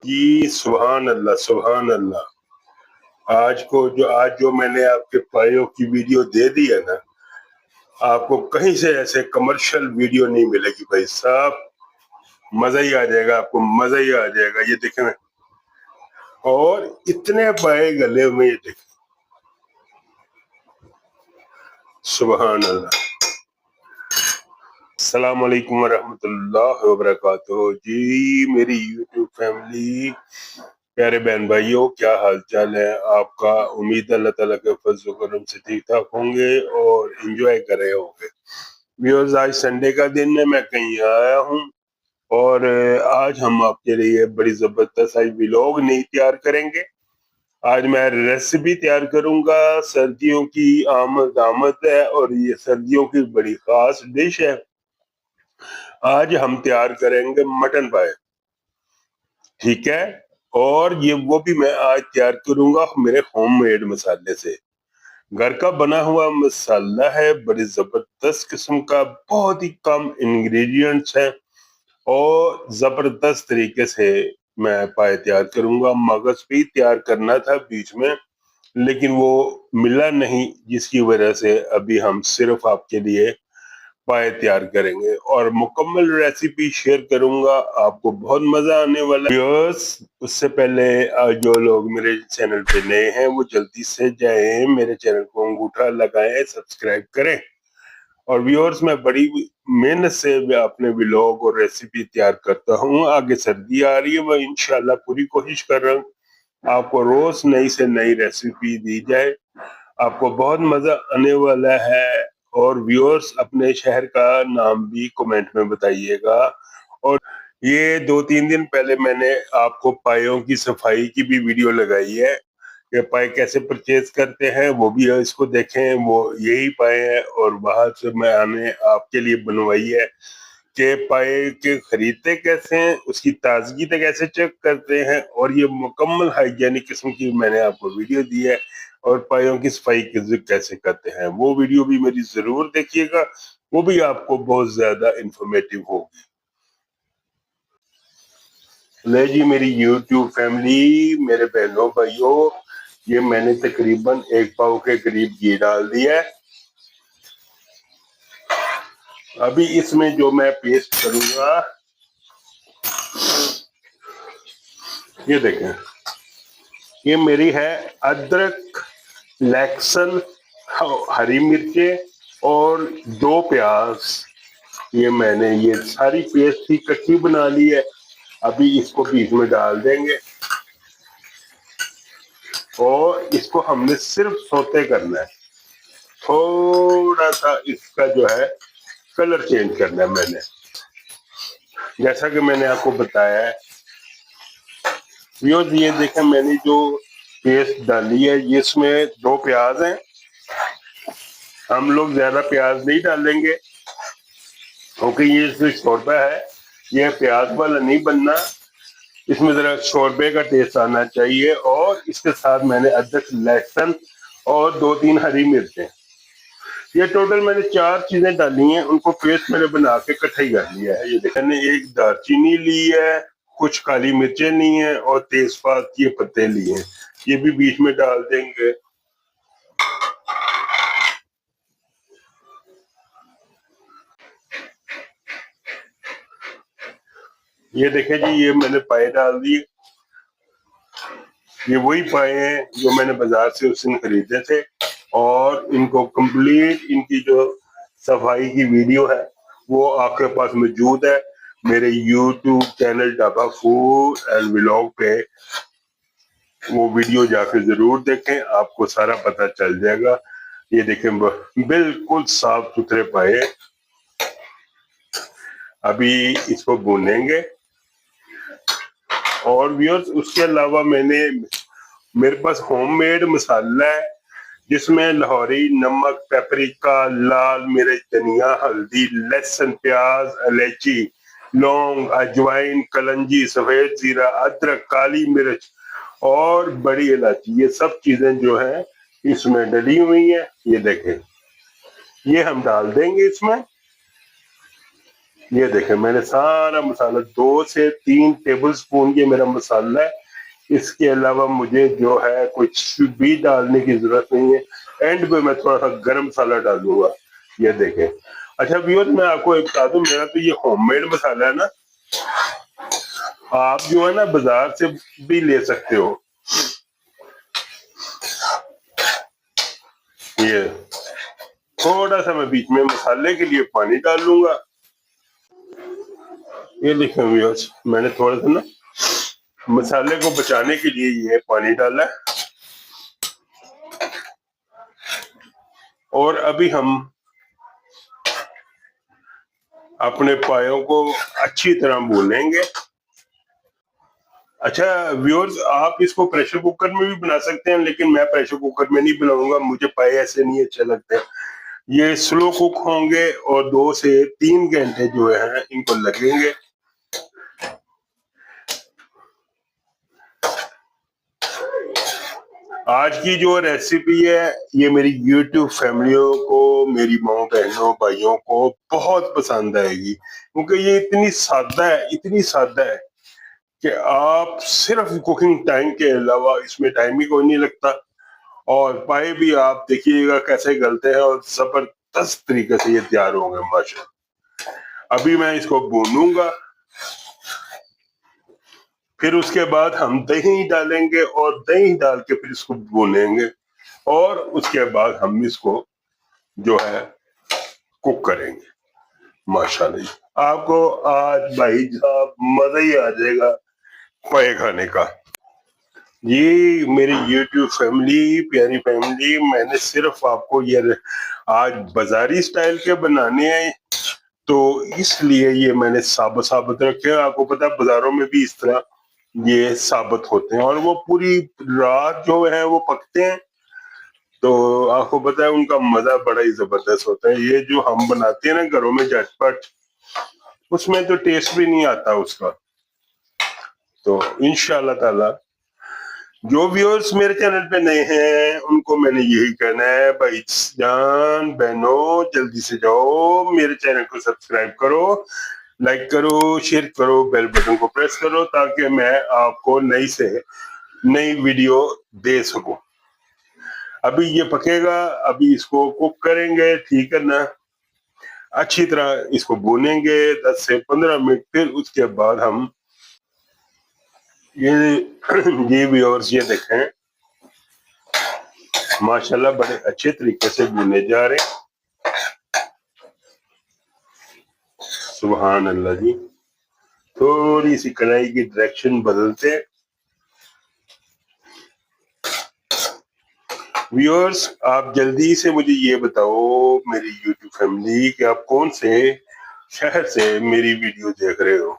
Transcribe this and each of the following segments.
جی سبحان اللہ سبحان اللہ۔ آج جو میں نے آپ کے پایوں کی ویڈیو دے دی ہے نا، آپ کو کہیں سے ایسے کمرشل ویڈیو نہیں ملے گی بھائی صاحب، مزہ ہی آ جائے گا آپ کو، مزہ ہی آ جائے گا۔ یہ دیکھیں اور اتنے پائے گلے ہوئے، یہ دیکھیں سبحان اللہ۔ السلام علیکم ورحمۃ اللہ وبرکاتہ۔ جی میری یوٹیوب فیملی، پیارے بہن بھائیوں، کیا حال چال ہے آپ کا؟ امید اللہ تعالیٰ کے فضل و کرم سے ٹھیک ٹھاک ہوں گے اور انجوائے کر رہے ہوں گے۔ ویورز، آج سنڈے کا دن ہے، میں کہیں آیا ہوں اور آج ہم آپ کے لیے بڑی زبردست ولاگ نہیں تیار کریں گے۔ آج میں ریسیپی تیار کروں گا، سردیوں کی آمد ہے اور یہ سردیوں کی بڑی خاص ڈش ہے۔ آج ہم تیار کریں گے مٹن پائے، ٹھیک ہے؟ اور وہ بھی میں آج تیار کروں گا میرے ہوم میڈ مسالے سے، گھر کا بنا ہوا مسالہ ہے، بڑی زبردست قسم کا، بہت ہی کم انگریڈینٹس ہیں اور زبردست طریقے سے میں پائے تیار کروں گا۔ مغز بھی تیار کرنا تھا بیچ میں، لیکن وہ ملا نہیں، جس کی وجہ سے ابھی ہم صرف آپ کے لیے پائے تیار کریں گے اور مکمل ریسیپی شیئر کروں گا، آپ کو بہت مزہ آنے والا ہے۔ اس سے پہلے جو لوگ میرے چینل پہ نئے ہیں وہ جلدی سے جائیں، میرے چینل کو انگوٹھا لگائیں، سبسکرائب کریں۔ اور ویورز، میں بڑی محنت سے اپنے ولاگ اور ریسیپی تیار کرتا ہوں۔ آگے سردی آ رہی ہے، میں انشاءاللہ پوری کوشش کر رہا ہوں آپ کو روز نئی سے نئی ریسیپی دی جائے، آپ کو بہت مزہ آنے والا ہے۔ اور ویورز، اپنے شہر کا نام بھی کمنٹ میں بتائیے گا۔ اور یہ 2-3 دن پہلے میں نے آپ کو پایوں کی صفائی کی بھی ویڈیو لگائی ہے کہ پائے کیسے پرچیز کرتے ہیں، وہ بھی اس کو دیکھیں، وہ یہی پائے ہیں۔ اور باہر سے میں نے آپ کے لیے بنوائی ہے کہ پائے کے خریدتے کیسے ہیں، اس کی تازگی تک کیسے چیک کرتے ہیں، اور یہ مکمل ہائیجینک قسم کی میں نے آپ کو ویڈیو دی ہے۔ اور پایوں کی صفائی کیسے کرتے ہیں، وہ ویڈیو بھی میری ضرور دیکھیے گا، وہ بھی آپ کو بہت زیادہ انفارمیٹیو ہوگی۔ لے جی میری یوٹیوب فیملی، میرے بہنوں بھائیوں، یہ میں نے تقریباً 1 پاؤ کے قریب گھی ڈال دیا ہے۔ ابھی اس میں جو میں پیسٹ کروں گا، یہ دیکھیں، یہ میری ہے ادرک، لہسن، ہری مرچیں اور 2 پیاز۔ یہ میں نے یہ ساری پیسٹ ہی کچی بنا لی ہے۔ ابھی اس کو بیچ میں ڈال دیں گے اور اس کو ہم نے صرف سوتے کرنا ہے، تھوڑا سا اس کا جو ہے کلر چینج کرنا ہے۔ میں نے جیسا کہ میں نے آپ کو بتایا ہے، یہ دیکھیں میں نے جو پیسٹ ڈالی ہے، یہ اس میں 2 پیاز ہیں۔ ہم لوگ زیادہ پیاز نہیں ڈالیں گے کیونکہ یہ شوربہ ہے، یہ پیاز والا نہیں بننا، اس میں ذرا شوربے کا ٹیسٹ آنا چاہیے۔ اور اس کے ساتھ میں نے ادرک، لہسن اور 2-3 ہری مرچیں، یہ ٹوٹل میں نے 4 چیزیں ڈالی ہیں، ان کو پیسٹ میں نے بنا کے اکٹھا ہی کر لیا ہے۔ یہ دیکھیں، میں نے 1 دارچینی لی ہے، کچھ کالی مرچیں لی ہیں اور تیز پات کے پتے لیے ہیں، یہ بھی بیچ میں ڈال دیں گے۔ یہ دیکھیں جی، یہ میں نے پائے ڈال دی، یہ وہی پائے ہیں جو میں نے بازار سے اس دن خریدے تھے، اور ان کو کمپلیٹ ان کی جو صفائی کی ویڈیو ہے وہ آپ کے پاس موجود ہے میرے YouTube channel dhaba food and vlog پہ۔ وہ ویڈیو جا کے ضرور دیکھیں، آپ کو سارا پتہ چل جائے گا۔ یہ دیکھیں بالکل صاف ستھرے پائے۔ ابھی اس کو بھونیں گے، اور ویورز اس کے علاوہ میرے پاس ہوم میڈ مسالہ ہے جس میں لاہوری نمک، پیپریکا، لال مرچ، دھنیا، ہلدی، لہسن، پیاز، الائچی، لونگ، اجوائن، کلنجی، سفید زیرہ، ادرک، کالی مرچ اور بڑی الائچی، یہ سب چیزیں جو ہیں اس میں ڈلی ہوئی ہیں۔ یہ دیکھیں، یہ ہم ڈال دیں گے اس میں، ये देखें मैंने सारा मसाला 2 से 3 टेबल स्पून ये मेरा मसाला है। इसके अलावा मुझे जो है कुछ भी डालने की जरूरत नहीं है। एंड पे मैं थोड़ा सा गरम मसाला डालूंगा। ये देखें। अच्छा व्यूअर्स, मैं आपको एक बता दूं, मेरा तो ये होममेड मसाला है ना, आप जो है ना बाजार से भी ले सकते हो। ये थोड़ा सा मैं बीच में मसाले के लिए पानी डाल लूंगा। ये देखें व्यूअर्स, मैंने थोड़ा सा ना मसाले को बचाने के लिए ये पानी डाला है। और अभी हम अपने पायों को अच्छी तरह भूनेंगे। अच्छा व्यूअर्स, आप इसको प्रेशर कुकर में भी बना सकते हैं, लेकिन मैं प्रेशर कुकर में नहीं बनाऊंगा, मुझे पाए ऐसे नहीं अच्छे लगते। ये स्लो कुक होंगे और 2 से 3 घंटे जो है इनको लगेंगे। आज की जो रेसिपी है ये मेरी YouTube फैमिलियों को, मेरी माँ बहनों भाइयों को बहुत पसंद आएगी, क्योंकि ये इतनी सादा है, इतनी सादा है कि आप सिर्फ कुकिंग टाइम के अलावा इसमें टाइम ही कोई नहीं लगता। और पाए भी आप देखिएगा कैसे गलते हैं और जबरदस्त तरीके से ये तैयार होंगे माशाल्लाह। अभी मैं इसको भूनूंगा, फिर उसके बाद हम दही डालेंगे और दही डाल के फिर इसको भूनेंगे और उसके बाद हम इसको जो है कुक करेंगे माशाल्लाह। आपको आज भाई साहब मजा ही आ जाएगा पाए खाने का। ये मेरी YouTube फैमिली, प्यारी फैमिली, मैंने सिर्फ आपको ये आज बाजारी स्टाइल के बनाने हैं, तो इसलिए ये मैंने साबुत साबुत रखे हैं। आपको पता है बाजारों में भी इस तरह ये साबुत होते हैं और वो पूरी रात जो है वो पकते हैं, तो आपको पता है उनका मजा बड़ा ही जबरदस्त होता है। ये जो हम बनाते हैं ना घरों में झटपट, उसमें तो टेस्ट भी नहीं आता उसका। तो इंशाल्लाह ताला जो व्यूअर्स मेरे चैनल पे नए हैं उनको मैंने यही कहना है, भाई जान बहनों जल्दी से जाओ मेरे चैनल को सब्सक्राइब करो, लाइक करो, शेयर करो, बेल बटन को प्रेस करो, ताकि मैं आपको नई से नई वीडियो दे सकूं। अभी ये पकेगा, अभी इसको कुक करेंगे, ठीक है ना, अच्छी तरह इसको भूनेंगे 10 से 15 मिनट। फिर उसके बाद हम ये व्यूअर्स ये देखें माशाल्लाह बड़े अच्छे तरीके से भुने जा रहे हैं। सुभान अल्लाह जी। थोड़ी सी कढ़ाई की डायरेक्शन बदलते हैं। व्यूअर्स आप जल्दी से मुझे ये बताओ मेरी YouTube फैमिली कि आप कौन से शहर से मेरी वीडियो देख रहे हो।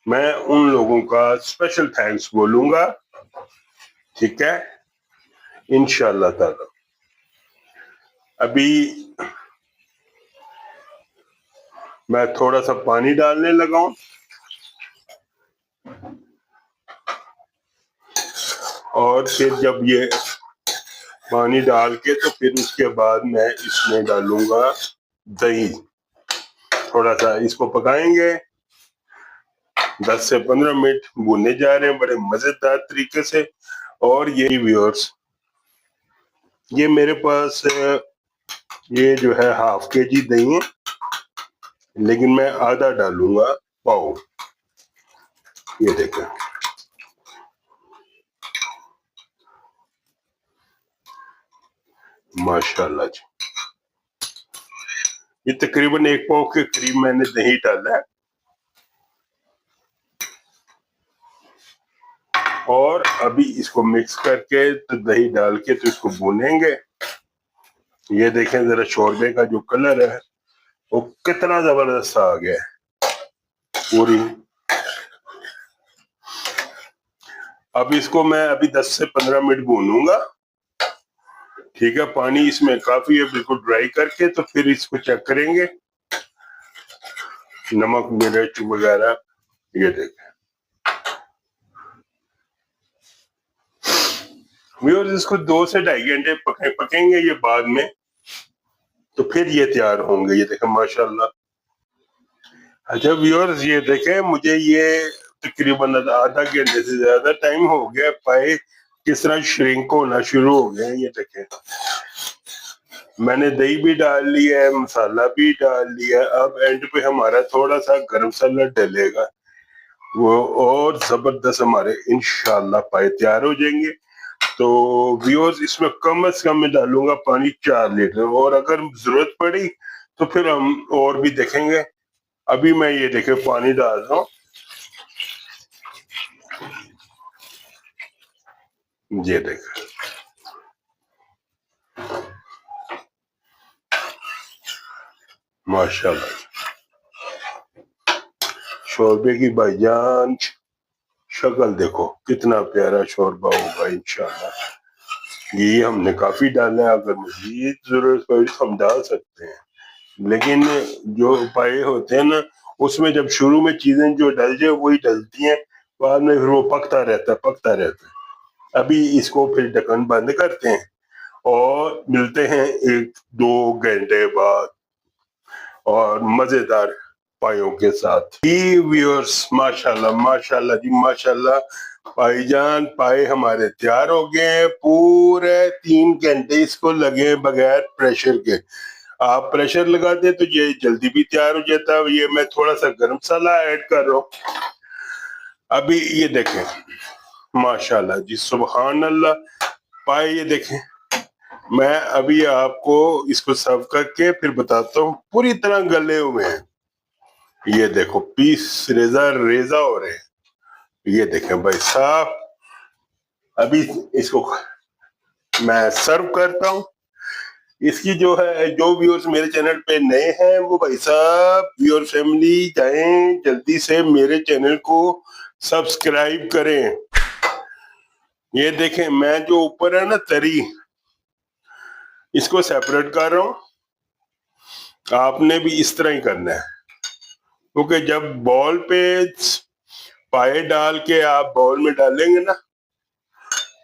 मैं उन लोगों का स्पेशल थैंक्स बोलूंगा, ठीक है, इंशाल्लाह ताला। अभी मैं थोड़ा सा पानी डालने लगा हूं और फिर जब ये पानी डाल के तो फिर उसके बाद मैं इसमें डालूंगा दही। थोड़ा सा इसको पकाएंगे, 10 से 15 मिनट भूनने जा रहे हैं बड़े मजेदार तरीके से। और ये व्यूअर्स ये मेरे पास ये जो है ½ kg दही है, लेकिन मैं आधा डालूंगा पाव। ये देखें माशाल्लाह जी, ये तकरीबन 1 पाव के करीब मैंने दही डाला है। और अभी इसको मिक्स करके तो दही डाल के तो इसको भूनेंगे। ये देखें जरा शोरबे का जो कलर है वो कितना जबरदस्त आ गया है पूरी। अब इसको मैं अभी 10 से 15 मिनट भूनूंगा, ठीक है। पानी इसमें काफी है, बिल्कुल ड्राई करके तो फिर इसको चेक करेंगे नमक मिर्च वगैरह। ये देखें व्यूअर्स इसको 2 से 2.5 घंटे पकेंगे ये बाद में, तो फिर ये तैयार होंगे। ये देखें माशाल्लाह اچھا व्यूअर्स ये देखें, मुझे ये तकरीबन आधा घंटे से ज्यादा टाइम हो गया, पाए किस तरह श्रिंक होना शुरू हो गए हैं. ये देखें, मैंने दही भी डाल लिया है, मसाला भी डाल लिया है. अब एंड पे हमारा थोड़ा सा गरम मसाला डलेगा, वो और जबरदस्त हमारे इंशाल्लाह पाए तैयार हो जाएंगे. तो व्यूअर्स इसमें कम से कम मैं डालूंगा पानी 4 लीटर, और अगर जरूरत पड़ी तो फिर हम और भी देखेंगे. अभी मैं ये देखे पानी डाल रहा हूँ. ये देखे माशाल्लाह, शोरबे की भाईजान शक्ल देखो, कितना प्यारा शोरबा होगा इंशाल्लाह. ये हमने काफी डाला है, अगर मजीद जरूरत पड़ी तो हम डाल सकते हैं. लेकिन जो उपाय होते हैं ना, उसमें जब शुरू में चीजें जो डल जाए वही डलती हैं, बाद में फिर वो पकता रहता है, पकता रहता है. अभी इसको फिर ढक्कन बंद करते हैं और मिलते हैं 1-2 घंटे बाद और मजेदार पायों के साथ. जी व्यूअर्स, माशाल्लाह माशाल्लाह जी माशाल्लाह, भाईजान पाए हमारे तैयार हो गए हैं. पूरे 3 घंटे इसको लगे बगैर प्रेशर के. आप प्रेशर लगाते तो ये जल्दी भी तैयार हो जाता है. ये मैं थोड़ा सा गरम मसाला ऐड कर रहा हूँ. अभी ये देखें, माशाल्लाह जी, सुभान अल्लाह. पाए ये देखें, मैं अभी आपको इसको सर्व करके फिर बताता हूँ. पूरी तरह गले हुए हैं. ये देखो पीस रेजा रेजा हो रहे हैं. ये देखें भाई साहब, अभी इसको मैं सर्व करता हूँ. इसकी जो है, जो व्यूअर्स मेरे चैनल पे नए हैं वो भाई साहब, व्यूअर फैमिली जाएं जल्दी से मेरे चैनल को सब्सक्राइब करें. ये देखें, मैं जो ऊपर है ना तरी, इसको सेपरेट कर रहा हूँ. आपने भी इस तरह ही करना है, क्योंकि जब बॉल पे पाए डाल के आप बॉल में डालेंगे ना,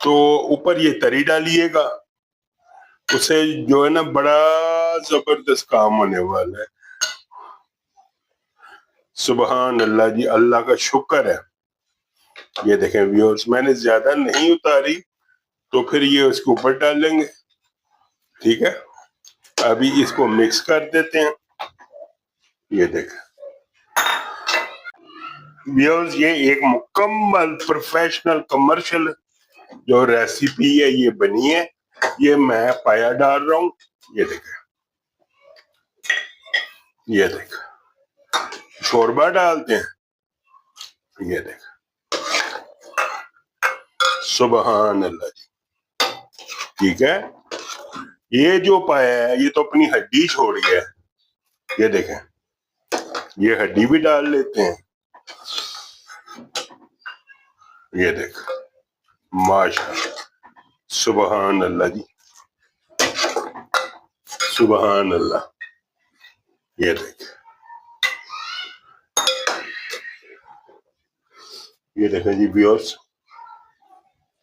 तो ऊपर ये तरी डालिएगा, उसे जो है ना बड़ा जबरदस्त काम होने वाला है. सुभान अल्लाह जी, अल्लाह का शुक्र है. ये देखें व्यूअर्स, मैंने ज्यादा नहीं उतारी, तो फिर ये उसके ऊपर डाल लेंगे. ठीक है, अभी इसको मिक्स कर देते हैं. ये देखें व्यूअर्स, ये एक मुकम्मल प्रोफेशनल कमर्शियल जो रेसिपी है ये बनी है. ये मैं पाया डाल रहा हूँ. ये देखें, ये देखें, शोरबा डालते हैं. ये देखें, सुभान अल्लाह जी. ठीक है, ये जो पाया है ये तो अपनी हड्डी छोड़ गया है. ये देखें, ये हड्डी भी डाल लेते हैं. ये देख, माशाअल्लाह, सुभान अल्लाह जी, सुभान अल्लाह. ये देख, ये देखें जी व्यूअर्स.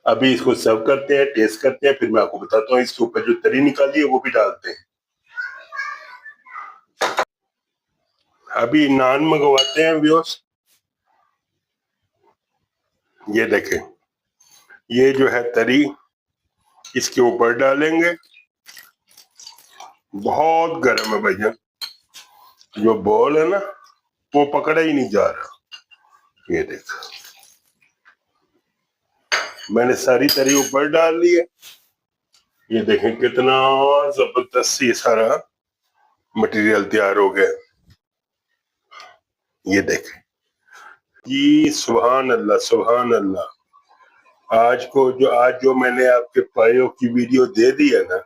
अभी इसको सर्व करते हैं, टेस्ट करते हैं, फिर मैं आपको बताता हूँ. इसके ऊपर जो तरी निकाली है वो भी डालते हैं. अभी नान मंगवाते हैं व्यूअर्स. ये देखें, ये जो है तरी इसके ऊपर डालेंगे. बहुत गर्म है भैया, जो बॉल है ना वो पकड़ा ही नहीं जा रहा. ये देख, मैंने सारी तरी ऊपर डाल ली है. ये देखें कितना जबरदस्त ये सारा मटेरियल तैयार हो गया. ये देखें जी, सुभान अल्लाह सुभान अल्लाह. आज जो मैंने आपके पायों की वीडियो दे दी है ना,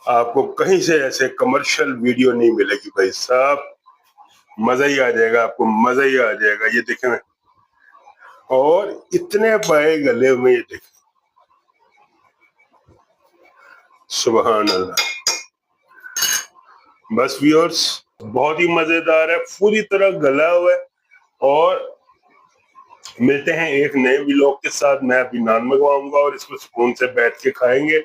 आपको कहीं से ऐसे कमर्शियल वीडियो नहीं मिलेगी भाई साहब. मजा ही आ जाएगा आपको, मजा ही आ जाएगा. ये देखें, और इतने पाए गले हुए. ये देखें, सुभान अल्लाह. बस व्यूअर्स, बहुत ही मजेदार है, पूरी तरह गला हुआ है. और मिलते हैं एक नए व्लॉग के साथ. मैं अभी नान मंगवाऊंगा और इसको सुकून से बैठ के खाएंगे.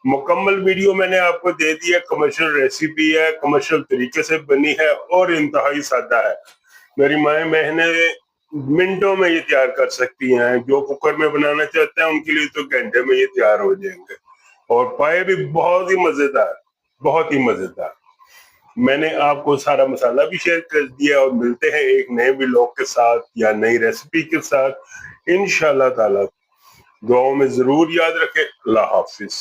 मुकम्मल वीडियो मैंने आपको दे दी है. कमर्शियल रेसिपी है, कमर्शियल तरीके से बनी है और इंतहाई सादा है. میری مائیں بہنیں منٹوں میں یہ تیار کر سکتی ہیں، جو کوکر میں بنانا چاہتے ہیں ان کے لیے تو گھنٹے میں یہ تیار ہو جائیں گے، اور پائے بھی بہت ہی مزیدار، بہت ہی مزیدار۔ میں نے آپ کو سارا مسالہ بھی شیئر کر دیا، اور ملتے ہیں ایک نئے ولاگ کے ساتھ یا نئی ریسیپی کے ساتھ انشاءاللہ تعالی۔ دعاؤں میں ضرور یاد رکھیں۔ اللہ حافظ۔